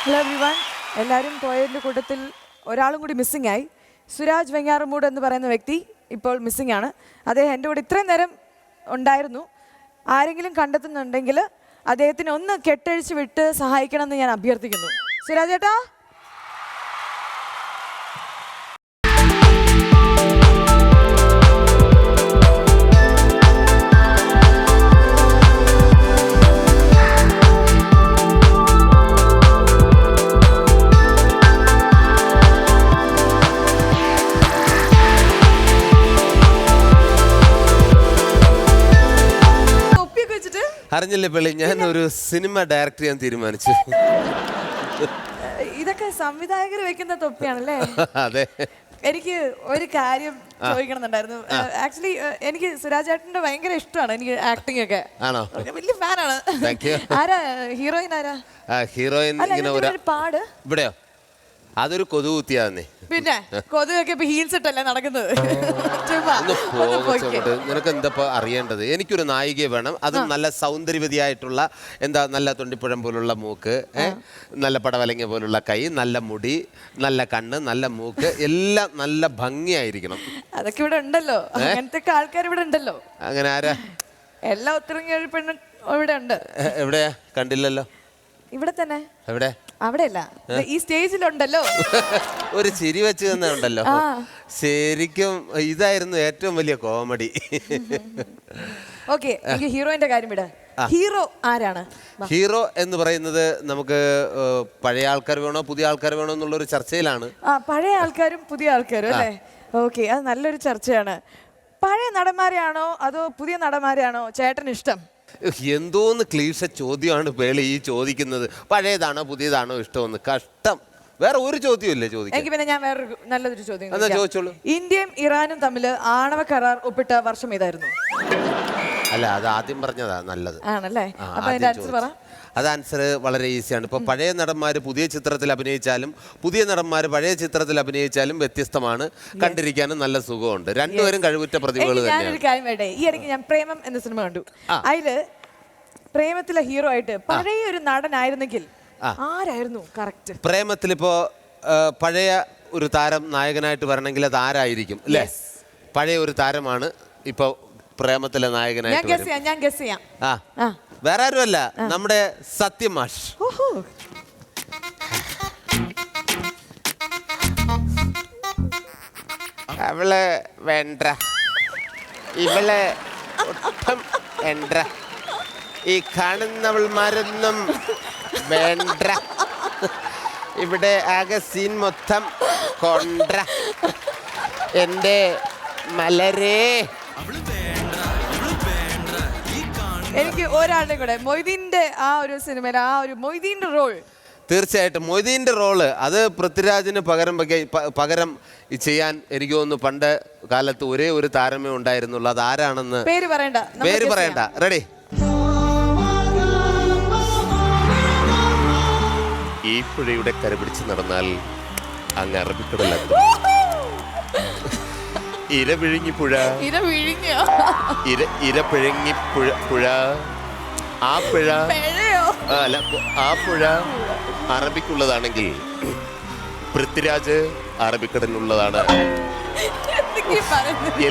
Hello everyone, എല്ലാവരും പോയതിൻ്റെ കൂട്ടത്തിൽ ഒരാളും കൂടി മിസ്സിംഗ് ആയി. സുരാജ് വെങ്ങാറമൂട് എന്ന് പറയുന്ന വ്യക്തി ഇപ്പോൾ മിസ്സിംഗ് ആണ്. അദ്ദേഹം എൻ്റെ കൂടെ ഇത്രയും നേരം ഉണ്ടായിരുന്നു. ആരെങ്കിലും കണ്ടെത്തുന്നുണ്ടെങ്കിൽ അദ്ദേഹത്തിന് ഒന്ന് കെട്ടഴിച്ച് വിട്ട് സഹായിക്കണമെന്ന് ഞാൻ അഭ്യർത്ഥിക്കുന്നു. സുരാജ് ചേട്ടാ, അറിഞ്ഞില്ലേ പെള്ളി, ഞാൻ ഒരു സിനിമ ഡയറക്ടർ ചെയ്യാൻ തീരുമാനിച്ചു. ഇതൊക്കെ സംവിധായകർ വെക്കുന്ന തൊപ്പിയാണല്ലേ? അതെ. എനിക്ക് ഒരു കാര്യം ചോദിക്കണമെന്നുണ്ടായിരുന്നു. ആക്ച്വലി എനിക്ക് സുരാജ് ചേട്ടന്റെ ഭയങ്കര ഇഷ്ടമാണ്. എനിക്ക് ആക്ടിംഗ് ഒക്കെ വലിയ ഫാനാണ്. ആരാ ഹീറോയിൻ? ആരാ ഹീറോയിൻ? പാട് ഇവിടെയോ? അതൊരു കൊതുക് കുത്തിയാന്നേ. പിന്നെ കൊതുകൊക്കെ ഇപ്പൊ ഹീൽസ് ഇട്ടല്ലേ നടക്കുന്നത്. നിനക്ക് എന്താ അറിയേണ്ടത്? എനിക്കൊരു നായികയെ വേണം. അത് നല്ല സൗന്ദര്യവതിയായിട്ടുള്ള, എന്താ, നല്ല തൊണ്ടിപ്പുഴം പോലുള്ള മൂക്ക്, നല്ല പടവലങ്ങ പോലുള്ള കൈ, നല്ല മുടി, നല്ല കണ്ണ്, നല്ല മൂക്ക്, എല്ലാം നല്ല ഭംഗിയായിരിക്കണം. അതൊക്കെ ഇവിടെ ഉണ്ടല്ലോ, അങ്ങനത്തെ ആൾക്കാർ ഇവിടെ ഉണ്ടല്ലോ. അങ്ങനെ ആരാ? എല്ലാ ഉത്തരം പെണ്ണ് ഇവിടെ ഉണ്ട്. എവിടെയാ? കണ്ടില്ലല്ലോ. ഇവിടെ തന്നെ. എവിടെ? അവിടെയല്ല, ഈ സ്റ്റേജിലുണ്ടല്ലോ. ഒരു ചിരി വെച്ച് തന്നുണ്ടല്ലോ. ശരിക്കും ഇതായിരുന്നു ഏറ്റവും വലിയ കോമഡി. ഓക്കെ, എനിക്ക് ഹീറോയിന്റെ കാര്യം വിട. ഹീറോ ആരാണ്? ഹീറോ എന്ന് പറയുന്നത് നമുക്ക് പഴയ ആൾക്കാർ വേണോ പുതിയ ആൾക്കാർ വേണോ എന്നുള്ളൊരു ചർച്ചയിലാണ്. പഴയ ആൾക്കാരും പുതിയ ആൾക്കാരും അല്ലേ? ഓക്കെ, അത് നല്ലൊരു ചർച്ചയാണ്. പഴയ നടന്മാരെയാണോ അതോ പുതിയ നടന്മാരെയാണോ ചേട്ടന് ഇഷ്ടം? എന്തോന്ന് ക്ലീശ ചോദ്യമാണ് പേളി ഈ ചോദിക്കുന്നത്. പഴയതാണോ പുതിയതാണോ ഇഷ്ടമെന്ന്. കഷ്ടം. വേറെ ഒരു ചോദ്യമില്ലേ ചോദിക്കാൻ? എനിക്ക് പിന്നെ ഞാൻ വേറൊരു നല്ലൊരു ചോദ്യം ചോദിച്ചോളൂ. ഇന്ത്യയും ഇറാനും തമ്മിൽ ആണവ കരാർ ഒപ്പിട്ട വർഷം ഏതായിരുന്നു? അല്ല, അത് ആദ്യം പറഞ്ഞതാ നല്ലത്. ആണല്ലേ? അപ്പൊ അതിന്റെ ആൻസർ പറ. അത് ആൻസർ വളരെ ഈസിയാണ്. ഇപ്പോൾ പഴയ നടന്മാർ പുതിയ ചിത്രത്തിൽ അഭിനയിച്ചാലും പുതിയ നടന്മാർ പഴയ ചിത്രത്തിൽ അഭിനയിച്ചാലും വ്യത്യസ്തമാണ്. കണ്ടിരിക്കാനും നല്ല സുഖമുണ്ട്. രണ്ടുപേരും കഴിവുറ്റ പ്രതിഭകൾ തന്നെയാണ്. കാര്യം വേണ്ടേ, ഈ ഇടയ്ക്ക് ഞാൻ പ്രേമം എന്ന സിനിമ കണ്ടു. അതില് പ്രേമത്തിലെ ഹീറോ ആയിട്ട് പഴയ ഒരു നടനായിരുന്നെങ്കിൽ ആരായിരുന്നു കറക്റ്റ്? പ്രേമത്തിലിപ്പോ പഴയ ഒരു താരം നായകനായിട്ട് വരണമെങ്കിൽ അത് ആരായിരിക്കും അല്ലേ? പഴയ ഒരു താരമാണ് ഇപ്പൊ പ്രേമത്തിലെ നായകനായിട്ട്. ഞാൻ ഗസ് ചെയ്യാം. വേറെ ആരുമല്ല, നമ്മുടെ സത്യം മാഷ്. അവള് വേണ്ട, ഇവളെ ഒട്ടും വേണ്ട, ഈ കാണുന്നവൾമാരൊന്നും വേണ്ട, ഇവിടെ ആകെ സീൻ മൊത്തം കൊണ്ട എൻ്റെ മലരേ. എനിക്ക് ഒരാളുടെ കൂടെ മൊയ്തീന്റെ ആ ഒരു സിനിമയിൽ ആ ഒരു മൊയ്തീന്റെ റോൾ. തീർച്ചയായിട്ടും മൊയ്തീന്റെ റോള് അത് പൃഥ്വിരാജിന് പകരം ചെയ്യാൻ എനിക്ക് തോന്നുന്നു പണ്ട് കാലത്ത് ഒരേ ഒരു താരമേ ഉണ്ടായിരുന്നുള്ളൂ. അത് ആരാണെന്ന് പേര് പറയണ്ട. റെഡി? ഈ പുഴയുടെ കരപിടിച്ച് നടന്നാൽ അങ്ങ് അറബിക്കടലെത്തും. ഇരപിഴുങ്ങിപ്പുഴ, ഇരപിഴുങ്ങിപ്പുഴ, ആ പുഴ അല്ല, ആ പുഴ അറബിക്കുള്ളതാണെങ്കിൽ പൃഥ്വിരാജ് അറബിക്കടലിനുള്ളതാണ്.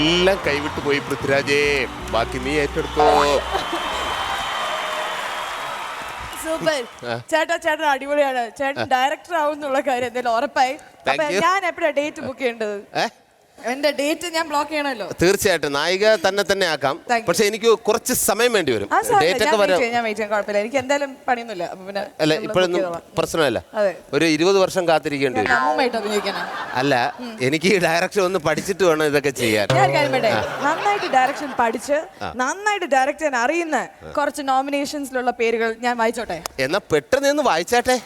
എല്ലാം കൈവിട്ടു പോയി പൃഥ്വിരാജേ, ബാക്കി നീ ഏറ്റെടുത്തോ. സൂപ്പർ ചേട്ടൻ അടിപൊളിയാണ്. ചേട്ടൻ ഡയറക്ടർ ആവും എന്നുള്ള കാര്യം എന്തായാലും ഉറപ്പായി. ഞാൻ എപ്പോഴാണ് ഡേറ്റ് ബുക്ക് ചെയ്യേണ്ടത്? എന്റെ ഡേറ്റ് ഞാൻ ബ്ലോക്ക് ചെയ്യണല്ലോ. തീർച്ചയായിട്ടും നായിക തന്നെ ആക്കാം. പക്ഷെ എനിക്ക് കുറച്ച് സമയം വേണ്ടി വരും. ഡേറ്റ് ഒക്കെ വരാം. എനിക്ക് എന്തായാലും പണിയൊന്നുമില്ല. അല്ല, ഇപ്പോഴൊന്നും പ്രശ്നമല്ല. ഒരു 20 വർഷം കാത്തിരിക്കേണ്ടി വരും. അല്ല, എനിക്ക് ഈ ഡയറക്ഷൻ ഒന്ന് പഠിച്ചിട്ട് വേണം ഇതൊക്കെ ചെയ്യാൻ. നന്നായിട്ട് ഡയറക്ഷൻ പഠിച്ച് നന്നായിട്ട് ഡയറക്റ്റ് ചെയ്യാൻ അറിയുന്ന കുറച്ച് നോമിനേഷൻസിലുള്ള പേരുകൾ ഞാൻ വായിച്ചോട്ടെ? എന്നാ പെട്ടെന്ന് വായിച്ചാട്ടെ.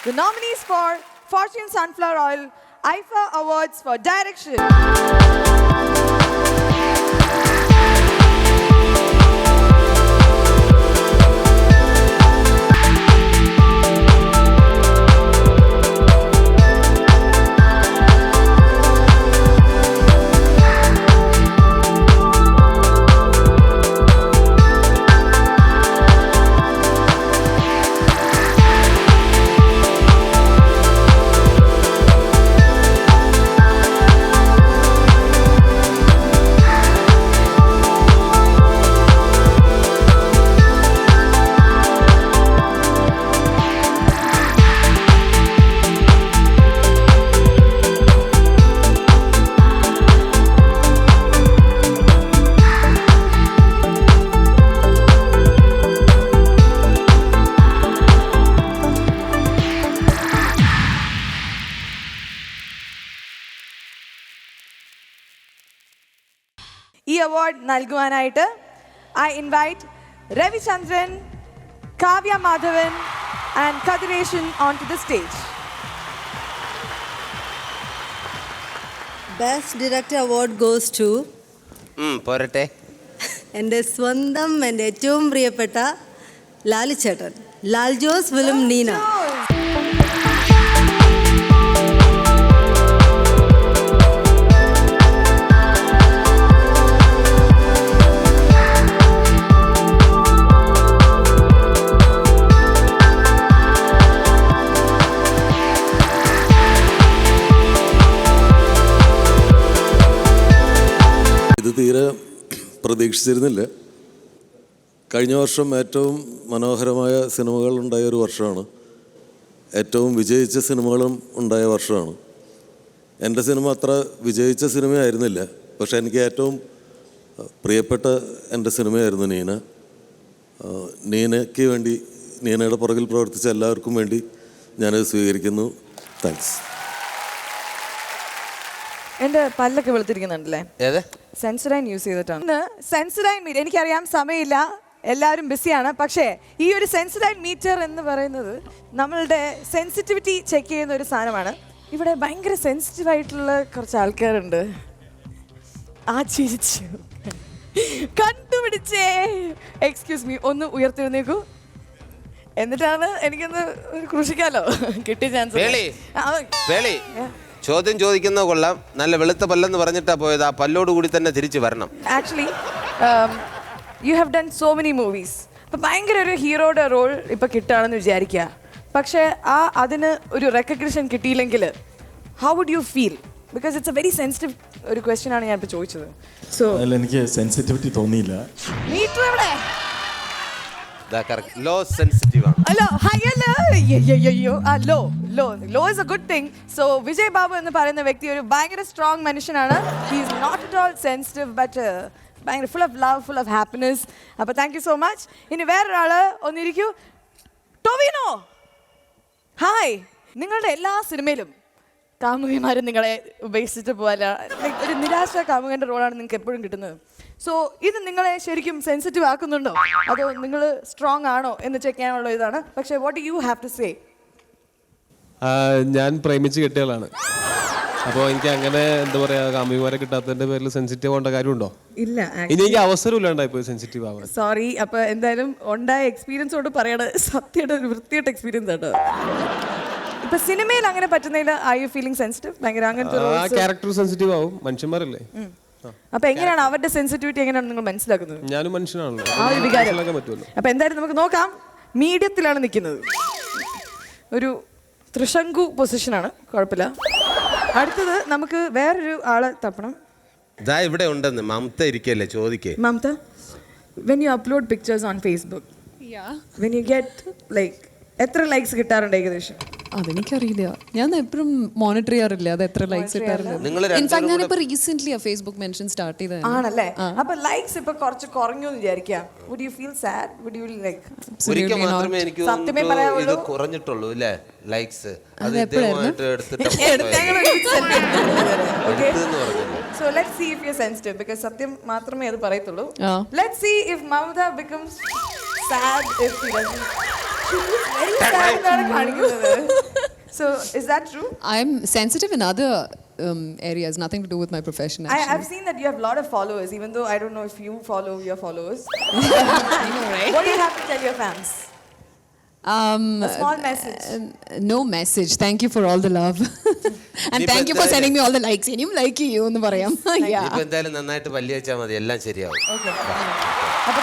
The nominees for Fortune Sunflower Oil IFA Awards for Direction. ഈ award നൽകുവാനായിട്ട് I invite Ravichandran, Kavya Madhavan and Kadireshan onto the stage. Best Director Award goes to പോരട്ടെ. എൻ്റെ സ്വന്തം എൻ്റെ ഏറ്റവും പ്രിയപ്പെട്ട ലാലുചേട്ടൻ, ലാൽ ജോസ് ഫിലിം നീന. ഇത് തീരെ പ്രതീക്ഷിച്ചിരുന്നില്ല. കഴിഞ്ഞ വർഷം ഏറ്റവും മനോഹരമായ സിനിമകൾ ഉണ്ടായ ഒരു വർഷമാണ്. ഏറ്റവും വിജയിച്ച സിനിമകളും ഉണ്ടായ വർഷമാണ്. എൻ്റെ സിനിമ അത്ര വിജയിച്ച സിനിമയായിരുന്നില്ല, പക്ഷേ എനിക്ക് ഏറ്റവും പ്രിയപ്പെട്ട എൻ്റെ സിനിമയായിരുന്നു നീന. നീനയ്ക്ക് വേണ്ടി, നീനയുടെ പുറകിൽ പ്രവർത്തിച്ച എല്ലാവർക്കും വേണ്ടി ഞാനത് സ്വീകരിക്കുന്നു. താങ്ക്സ്. എൻ്റെ പല്ലൊക്കെ വെളുത്തിരിക്കുന്നുണ്ടല്ലേ? ഏത് സെൻസറൈൻ യൂസ് ചെയ്തിട്ടാണ്. ഇന്ന് സെൻസറൈൻ മീറ്റർ, എനിക്കറിയാം സമയമില്ല, എല്ലാവരും ബിസിയാണ്. പക്ഷേ ഈ ഒരു സെൻസറൈൻ മീറ്റർ എന്ന് പറയുന്നത് നമ്മളുടെ സെൻസിറ്റിവിറ്റി ചെക്ക് ചെയ്യുന്ന ഒരു സാധനമാണ്. ഇവിടെ ഭയങ്കര സെൻസിറ്റീവ് ആയിട്ടുള്ള കുറച്ച് ആൾക്കാരുണ്ട്. ആ ചിരിച്ചു കണ്ടുപിടിച്ചേ. എക്സ്ക്യൂസ് മീ, ഒന്ന് ഉയർത്തിരുന്നേക്കൂ. എന്നിട്ടാണ് എനിക്കൊന്ന് ക്രൂശിക്കാലോ. കിട്ടിയ ചാൻസ്. ചോദ്യം ചോദിക്കുന്ന കൊള്ളാം, നല്ല വെളുത്ത പല്ലെന്ന് പറഞ്ഞിട്ടാ പോയത്. ആ പല്ലോട് കൂടി തന്നെ തിരിച്ചു വരണം. Actually you have done so many movies. അപ്പം ഭയങ്കര ഒരു ഹീറോയുടെ റോൾ ഇപ്പം കിട്ടുകയാണെന്ന് വിചാരിക്കുക. പക്ഷേ അതിന് ഒരു റെക്കഗ്നിഷൻ കിട്ടിയില്ലെങ്കിൽ how would you feel? Because it's a very sensitive ഒരു ക്വസ്റ്റ്യൻ ആണ് ഞാൻ ഇപ്പോൾ ചോദിച്ചത്. സോ എനിക്ക് സെൻസിറ്റിവിറ്റി തോന്നിയില്ല. മീറ്റർ എവിടെ? ലോ സെൻസിറ്റീവ് ആണ്. അല്ലോ ഹൈയല്ലോ. Low is a good thing. So Vijay Babu എന്ന് പറയുന്ന വ്യക്തി ഒരു ഭയങ്കര സ്ട്രോങ് മനുഷ്യനാണ്. He is not at all sensitive, but ഭയങ്കര full of love, full of happiness. അപ്പോൾ താങ്ക് യു സോ മച്ച്. ഇനി വേറൊരാൾ ഒന്നിരിക്കൂ. ടൊവിനോ, ഹായ്. നിങ്ങളുടെ എല്ലാ സിനിമയിലും കാമുകിമാരും നിങ്ങളെ ഉപേക്ഷിച്ചിട്ട് പോകാല്ല. ഒരു നിരാശ കാമുകൻ്റെ റോളാണ് നിങ്ങൾക്ക് എപ്പോഴും കിട്ടുന്നത്. സോ ഇത് നിങ്ങളെ ശരിക്കും സെൻസിറ്റീവ് ആക്കുന്നുണ്ടോ, അതോ നിങ്ങൾ സ്ട്രോങ് ആണോ എന്ന് ചെക്ക് ചെയ്യാനുള്ള ഇതാണ്. പക്ഷേ what you have to say? ഞാൻ പ്രേമിച്ച് കെട്ടിയാളാണ്. അപ്പോൾ എനിക്ക് അങ്ങനെ എന്താ പറയുക, കാമുകിമാരെ കിട്ടാത്തതിന്റെ പേരിൽ സെൻസിറ്റീവ് ആവേണ്ട കാര്യമുണ്ടോ? ഇല്ല. ഇനി എനിക്ക് അവസരം ഇല്ലാണ്ടായിപ്പോയി സെൻസിറ്റീവ് ആവാൻ. സോറി. അപ്പോൾ എന്തായാലും ഉണ്ടായ എക്സ്പീരിയൻസോട് പറയണത് സത്യമായിട്ട് ഒരു വൃത്തിയായിട്ട് എക്സ്പീരിയൻസ് ആട്ടോ. ഇപ്പൊ സിനിമയിൽ അങ്ങനെ പറ്റുന്നതിൽ ആർ യു ഫീലിംഗ് സെൻസിറ്റീവ്? ഭയങ്കര അങ്ങനത്തെ ക്യാരക്ടർ സെൻസിറ്റീവ് ആവും, മനുഷ്യന്മാരല്ലേ. അപ്പൊ എങ്ങനെയാണ് അവരുടെ സെൻസിറ്റിവിറ്റി എങ്ങനെയാണ് നിങ്ങൾ മനസ്സിലാക്കുന്നത്? ഞാനും മനുഷ്യനാണല്ലോ, ആ ഒരു വികാരം. പറ്റുമല്ലോ. അപ്പൊ എന്തായാലും നമുക്ക് നോക്കാം. മീഡിയത്തിലാണ് നിൽക്കുന്നത്, ഒരു ത്രിശങ്കു പൊസിഷനാണ്, കുഴപ്പമില്ല. അടുത്തത് നമുക്ക് വേറൊരു ആളെ തപ്പണം. ഇതാ ഇവിടെ ഉണ്ടെന്ന് മമത ഇരിക്കല്ലേ, ചോദിക്കേ. Mamata, when you upload pictures on Facebook, when you get like എത്ര ലൈക്സ് കിട്ടാറുണ്ട് ഏകദേശം? അതെനിക്കറിയില്ല, ഞാൻ എപ്പോഴും മോണിറ്റർ ചെയ്യാറില്ല അത് എത്ര ലൈക്സ് കിട്ടാറുണ്ട്. ഇൻഫാക്ട് ഞാനിപ്പോ റീസെന്റ് ഫേസ്ബുക്ക് മെൻഷൻ സ്റ്റാർട്ട് ചെയ്തത് ആണല്ലേ. അപ്പൊ ലൈക്സ് ഇപ്പൊ കുറച്ച് കുറഞ്ഞു എന്ന് വിചാരിക്കാം. Would you feel sad? Would you like? ഒരിക്കൽ മാത്രമേ എനിക്ക് സത്യമേ പറയാവുള്ളൂ, ഇത് കുറഞ്ഞിട്ടുള്ളൂ അല്ലേ ലൈക്സ്. അത് എപ്പോഴായിരുന്നു? ഇദ്ദേഹമായിട്ട് എടുത്തിട്ട് So let's see if you're sensitive, because സത്യം മാത്രമേ അത് പറയത്തുള്ളൂ. Let's see if Mamata becomes sad if he doesn't. She is very sad എന്നാണ് കാണിക്കുന്നത്. So is that true? I'm sensitive in other areas, nothing to do with my profession actually. I've seen that you have a lot of followers, even though I don't know if you follow your followers. I know, right? What do you have to tell your fans? A small message. No message. Thank you for all the love. And thank you for sending me all the likes. ഇനിയും like ചെയ്യൂ എന്ന് പറയാം. ഇപ്പൊ എന്തായാലും നന്നായിട്ട് പല്ലി വെച്ചാൽ മതി, എല്ലാം ശരിയാവും. Okay. അപ്പോൾ